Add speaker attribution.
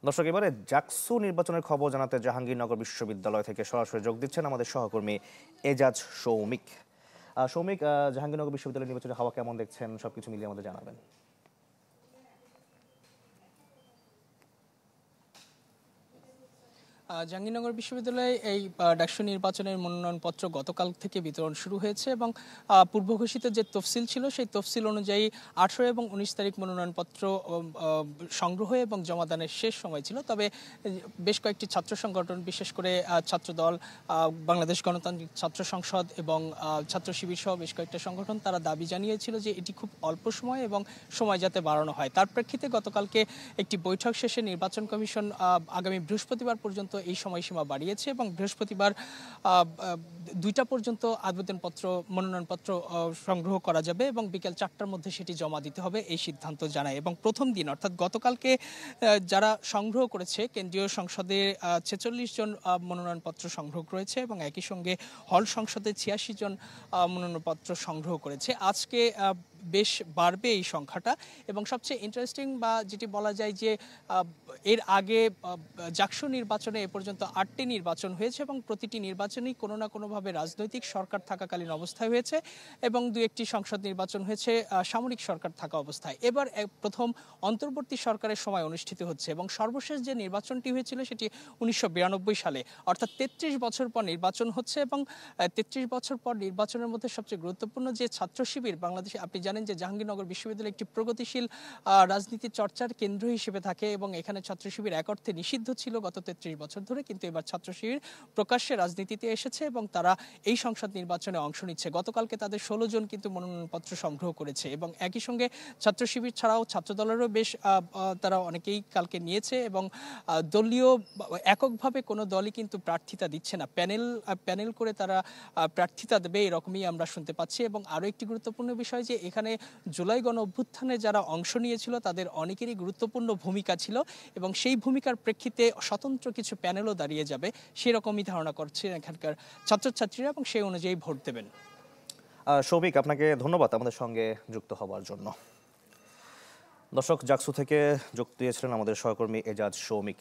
Speaker 1: দর্শক, এবারে জাকসু নির্বাচনের খবর জানাতে জাহাঙ্গীরনগর বিশ্ববিদ্যালয় থেকে সরাসরি যোগ দিচ্ছেন আমাদের সহকর্মী এজাজ সৌমিক। সৌমিক, জাহাঙ্গীরনগর বিশ্ববিদ্যালয় নির্বাচনের হাওয়া কেমন দেখছেন, সবকিছু মিলিয়ে আমাদের জানাবেন।
Speaker 2: জাহাঙ্গীরনগর বিশ্ববিদ্যালয়ে এই ডাকসু নির্বাচনের মনোনয়নপত্র গতকাল থেকে বিতরণ শুরু হয়েছে এবং পূর্ব ঘোষিত যে তফসিল ছিল সেই তফসিল অনুযায়ী 18 এবং 19 তারিখ মনোনয়নপত্র সংগ্রহ এবং জমাদানের শেষ সময় ছিল। তবে বেশ কয়েকটি ছাত্র সংগঠন, বিশেষ করে ছাত্রদল, বাংলাদেশ গণতান্ত্রিক ছাত্র সংসদ এবং ছাত্র শিবির সহ বেশ কয়েকটা সংগঠন তারা দাবি জানিয়েছিল যে এটি খুব অল্প সময় এবং সময় যাতে বাড়ানো হয়। তার প্রেক্ষিতে গতকালকে একটি বৈঠক শেষে নির্বাচন কমিশন আগামী বৃহস্পতিবার পর্যন্ত এই সময়সীমা বাড়িয়েছে এবং বৃহস্পতিবার 2টা পর্যন্ত আবেদনপত্র, মনোনয়নপত্র সংগ্রহ করা যাবে এবং বিকেল 4টার মধ্যে সেটি জমা দিতে হবে, এই সিদ্ধান্ত জানায়। এবং প্রথম দিন অর্থাৎ গতকালকে যারা সংগ্রহ করেছে, কেন্দ্রীয় সংসদে 46 জন মনোনয়নপত্র সংগ্রহ করেছে এবং একই সঙ্গে হল সংসদে 86 জন মনোনয়নপত্র সংগ্রহ করেছে। আজকে বেশ বাড়বে এই সংখ্যাটা এবং সবচেয়ে ইন্টারেস্টিং বা যেটি বলা যায় যে এর আগে জাকসু নির্বাচনে এ পর্যন্ত 8টি নির্বাচন হয়েছে এবং প্রতিটি নির্বাচনই কোনো না কোনোভাবে রাজনৈতিক সরকার থাকাকালীন অবস্থায় হয়েছে এবং 2-1টি সংসদ নির্বাচন হয়েছে সামরিক সরকার থাকা অবস্থায়। এবার প্রথম অন্তর্বর্তী সরকারের সময় অনুষ্ঠিত হচ্ছে এবং সর্বশেষ যে নির্বাচনটি হয়েছিল সেটি 1992 সালে, অর্থাৎ 33 বছর পর নির্বাচন হচ্ছে এবং 33 বছর পর নির্বাচনের মধ্যে সবচেয়ে গুরুত্বপূর্ণ যে ছাত্র শিবির বাংলাদেশে, আপনি জানেন যে জাহাঙ্গীরনগর বিশ্ববিদ্যালয় একটি প্রগতিশীল রাজনীতি চর্চার কেন্দ্র হিসেবে থাকে এবং এখানে ছাত্র শিবির এক অর্থে নিষিদ্ধ ছিল গত 33 বছর ধরে, কিন্তু এবার ছাত্র শিবির প্রকাশ্যে রাজনীতিতে এসেছে এবং তারা এই সংসদ নির্বাচনে অংশ নিচ্ছে। গতকালকে তাদের 16 জন কিন্তু মনোনয়নপত্র সংগ্রহ করেছে এবং একই সঙ্গে ছাত্র শিবির ছাড়াও ছাত্রদলেরও বেশ তারা অনেকেই কালকে নিয়েছে এবং দলীয় এককভাবে কোনো দলই কিন্তু প্রার্থিতা দিচ্ছে না, প্যানেল করে তারা প্রার্থিতা দেবে, এরকমই আমরা শুনতে পাচ্ছি। এবং আরও একটি গুরুত্বপূর্ণ বিষয় যে এখানে জুলাই গণ অভ্যুত্থানে যারা অংশ নিয়েছিল তাদের অনেকেরই গুরুত্বপূর্ণ ভূমিকা ছিল এবং সেই ভূমিকার প্রেক্ষিতে স্বতন্ত্র কিছু প্যানেলও দাঁড়িয়ে যাবে, সেরকমই ধারণা করছে এখানকার ছাত্রছাত্রীরা এবং সেই অনুযায়ী ভোট দেবেন।
Speaker 1: সৌমিক, আপনাকে ধন্যবাদ আমাদের সঙ্গে যুক্ত হবার জন্য। দর্শক, জাকসু থেকে যোগ দিয়েছিলেন আমাদের সহকর্মী এজাজ সৌমিক।